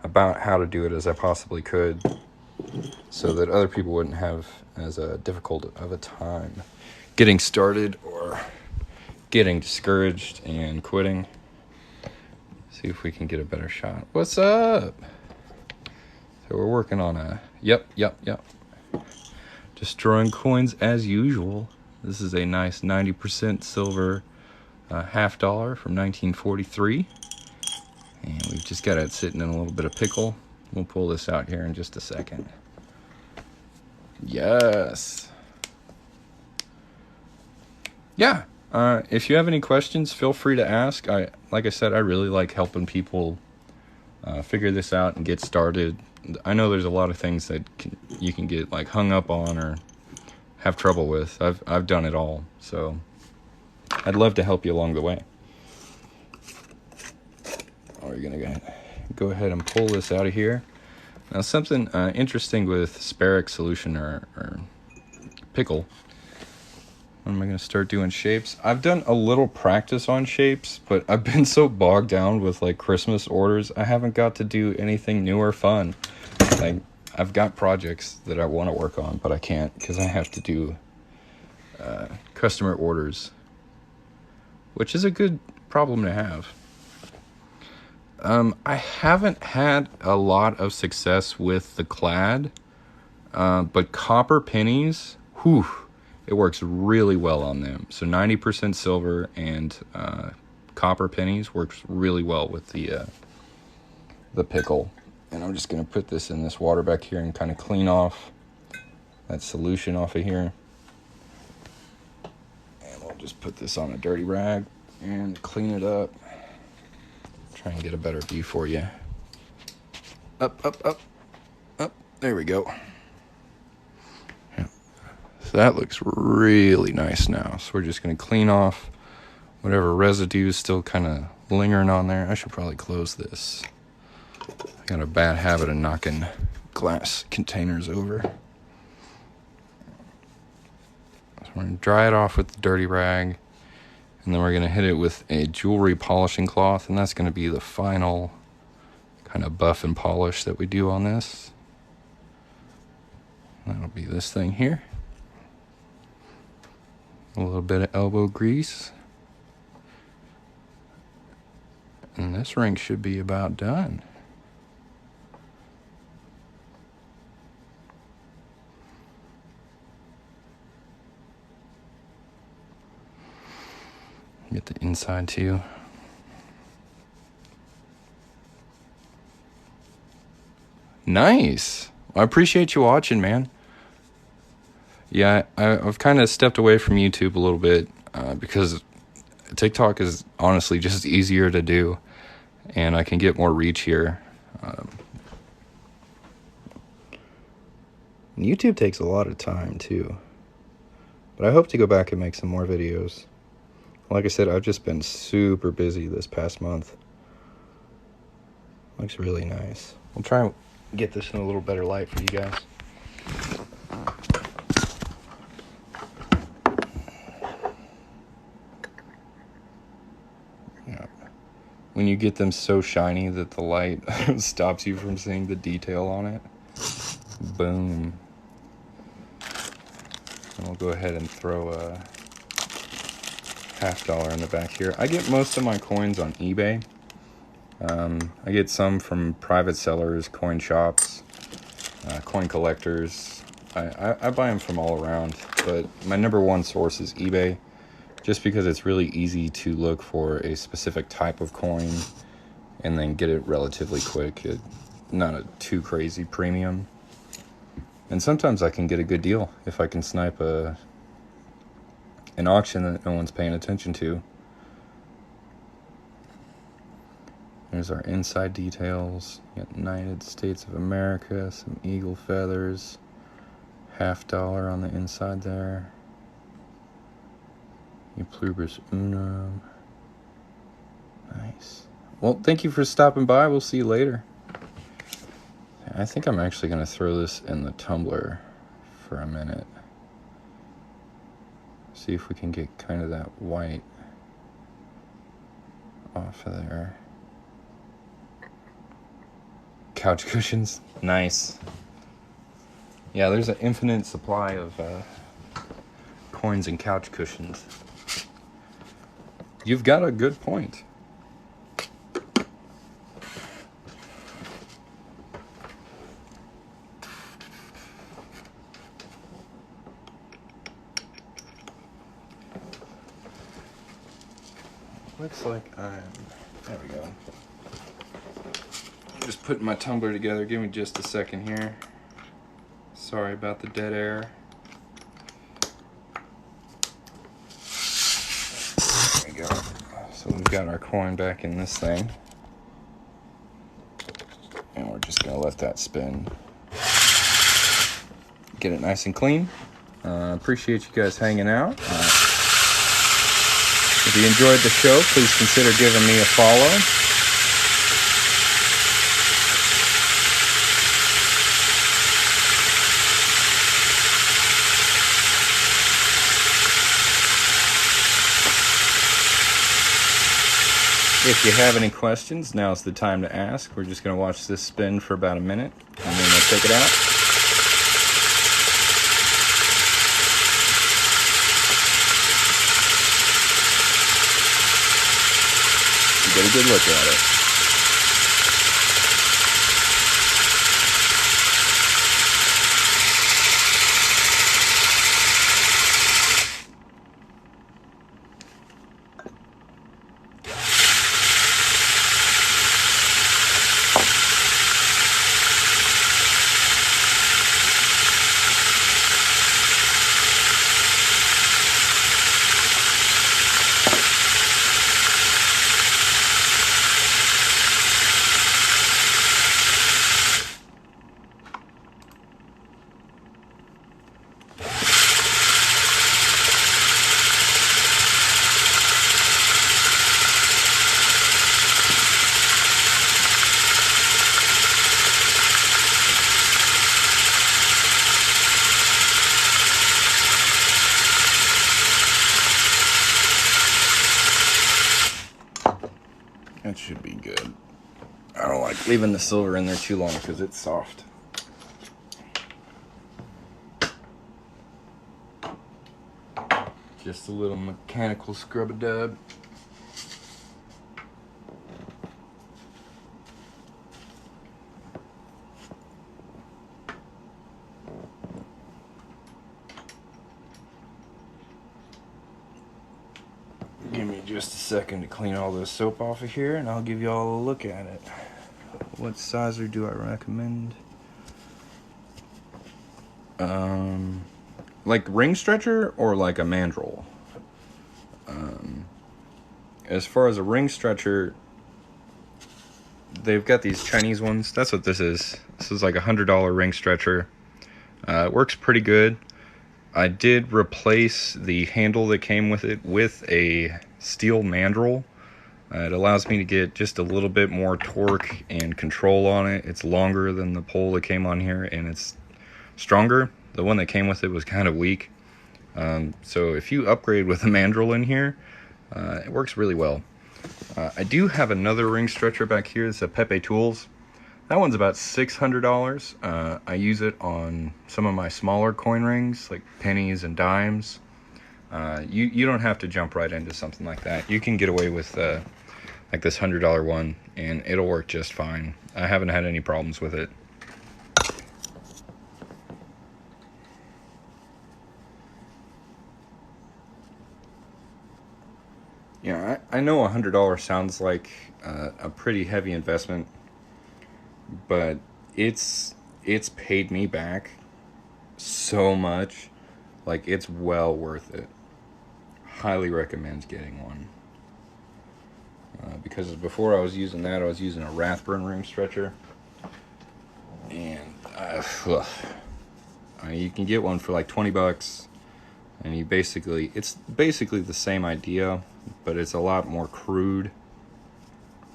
about how to do it as I possibly could, so that other people wouldn't have as difficult of a time getting started or getting discouraged and quitting. See if we can get a better shot. What's up? So we're working on a yep. Destroying coins as usual. This is a nice 90% silver half dollar from 1943. And we've just got it sitting in a little bit of pickle. We'll pull this out here in just a second. Yes. Yeah. If you have any questions, feel free to ask. Like I said, I really like helping people figure this out and get started. I know there's a lot of things that you can get like hung up on or have trouble with. I've done it all, so I'd love to help you along the way. We're gonna go ahead and pull this out of here. Now, something interesting with Sparic solution or pickle. When am I gonna start doing shapes? I've done a little practice on shapes, but I've been so bogged down with like Christmas orders, I haven't got to do anything new or fun. Like, I've got projects that I want to work on, but I can't because I have to do customer orders, which is a good problem to have. I haven't had a lot of success with the clad, but copper pennies, whew, it works really well on them. So 90% silver and copper pennies works really well with the pickle. And I'm just going to put this in this water back here and kind of clean off that solution off of here. And we'll just put this on a dirty rag and clean it up. Try and get a better view for you. Up, up, up, up. There we go. Yeah. So that looks really nice now. So we're just going to clean off whatever residue is still kind of lingering on there. I should probably close this. I got a bad habit of knocking glass containers over. So we're going to dry it off with the dirty rag. And then we're going to hit it with a jewelry polishing cloth. And that's going to be the final kind of buff and polish that we do on this. That'll be this thing here. A little bit of elbow grease. And this ring should be about done. Get the inside too. Nice. I appreciate you watching, man. Yeah, I've kind of stepped away from YouTube a little bit because TikTok is honestly just easier to do, and I can get more reach here. YouTube takes a lot of time too, but I hope to go back and make some more videos. Like I said, I've just been super busy this past month. Looks really nice. We'll try and get this in a little better light for you guys. Yeah. When you get them so shiny that the light stops you from seeing the detail on it. Boom. And we'll go ahead and throw a $50 in the back here. I get most of my coins on eBay. I get some from private sellers, coin shops, coin collectors. I buy them from all around, but my number one source is eBay, just because it's really easy to look for a specific type of coin and then get it relatively quick. Not a too crazy premium. And sometimes I can get a good deal if I can snipe an auction that no one's paying attention to. There's our inside details. You got United States of America, some eagle feathers, $50 on the inside there. E pluribus unum. Nice. Well, thank you for stopping by. We'll see you later. I think I'm actually going to throw this in the tumbler for a minute. See if we can get kind of that white off of there. Couch cushions. Nice. Yeah, there's an infinite supply of coins and couch cushions. You've got a good point. Looks like there we go. Just putting my tumbler together. Give me just a second here. Sorry about the dead air. There we go. So we've got our coin back in this thing. And we're just gonna let that spin. Get it nice and clean. Appreciate you guys hanging out. If you enjoyed the show, please consider giving me a follow. If you have any questions, now's the time to ask. We're just going to watch this spin for about a minute, and then we'll take it out. Get a good look at it. That should be good. I don't like leaving the silver in there too long because it's soft. Just a little mechanical scrub-a-dub. Give me just a second to clean all this soap off of here, and I'll give you all a look at it. What sizer do I recommend? Like ring stretcher or like a mandrel? As far as a ring stretcher, they've got these Chinese ones. That's what this is. This is like a $100 ring stretcher. It works pretty good. I did replace the handle that came with it with a steel mandrel. It allows me to get just a little bit more torque and control on it. It's longer than the pole that came on here, and it's stronger. The one that came with it was kind of weak. So if you upgrade with a mandrel in here, it works really well. I do have another ring stretcher back here. It's a Pepe Tools. That one's about $600. I use it on some of my smaller coin rings, like pennies and dimes. You don't have to jump right into something like that. You can get away with like this $100 one, and it'll work just fine. I haven't had any problems with it. Yeah, I know $100 sounds like a pretty heavy investment, but it's paid me back so much. Like, it's well worth it. Highly recommend getting one. Because before I was using that, I was using a Rathburn ring stretcher, and you can get one for like $20, and it's basically the same idea, but it's a lot more crude,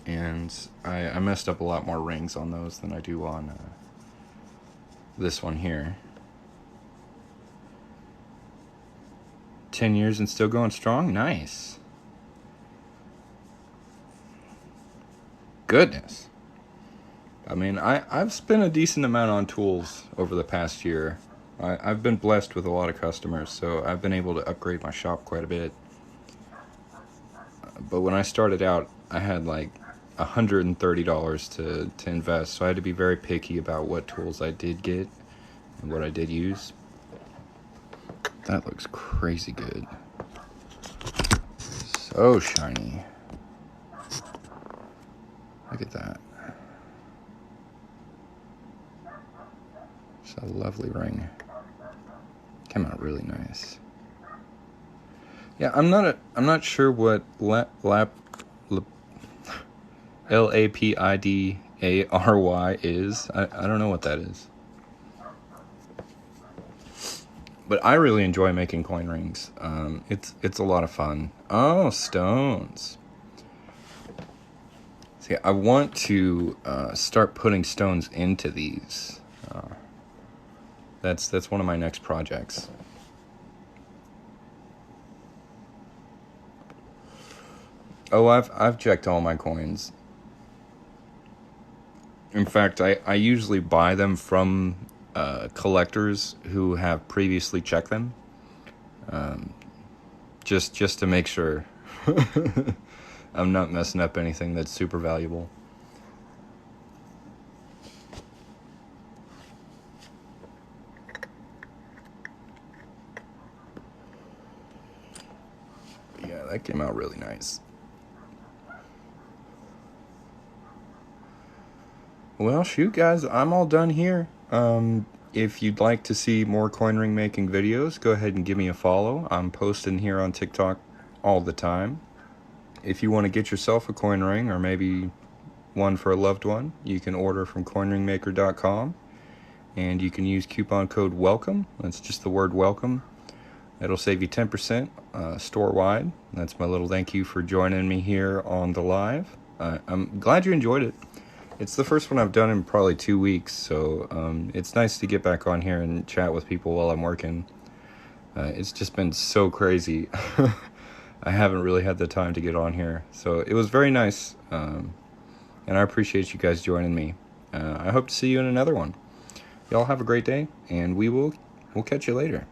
and I messed up a lot more rings on those than I do on this one here. 10 years and still going strong? Nice. Goodness. I mean, I've spent a decent amount on tools over the past year. I've been blessed with a lot of customers, so I've been able to upgrade my shop quite a bit. But when I started out, I had like $130 to invest, so I had to be very picky about what tools I did get and what I did use. That looks crazy good. So shiny. Look at that. It's a lovely ring. Came out really nice. Yeah, I'm not sure what Lapidary is. I don't know what that is. But I really enjoy making coin rings. It's a lot of fun. Oh, stones. See, I want to start putting stones into these. That's one of my next projects. Oh, I've checked all my coins. In fact, I usually buy them from collectors who have previously checked them, just to make sure I'm not messing up anything that's super valuable. Yeah, that came out really nice. Well, shoot, guys, I'm all done here. If you'd like to see more coin ring making videos, go ahead and give me a follow. I'm posting here on TikTok all the time. If you want to get yourself a coin ring, or maybe one for a loved one, you can order from coinringmaker.com, and you can use coupon code WELCOME. That's just the word WELCOME. It'll save you 10% store-wide. That's my little thank you for joining me here on the live. I'm glad you enjoyed it. It's the first one I've done in probably 2 weeks, so it's nice to get back on here and chat with people while I'm working. It's just been so crazy. I haven't really had the time to get on here, so it was very nice, and I appreciate you guys joining me. I hope to see you in another one. Y'all have a great day, and we'll catch you later.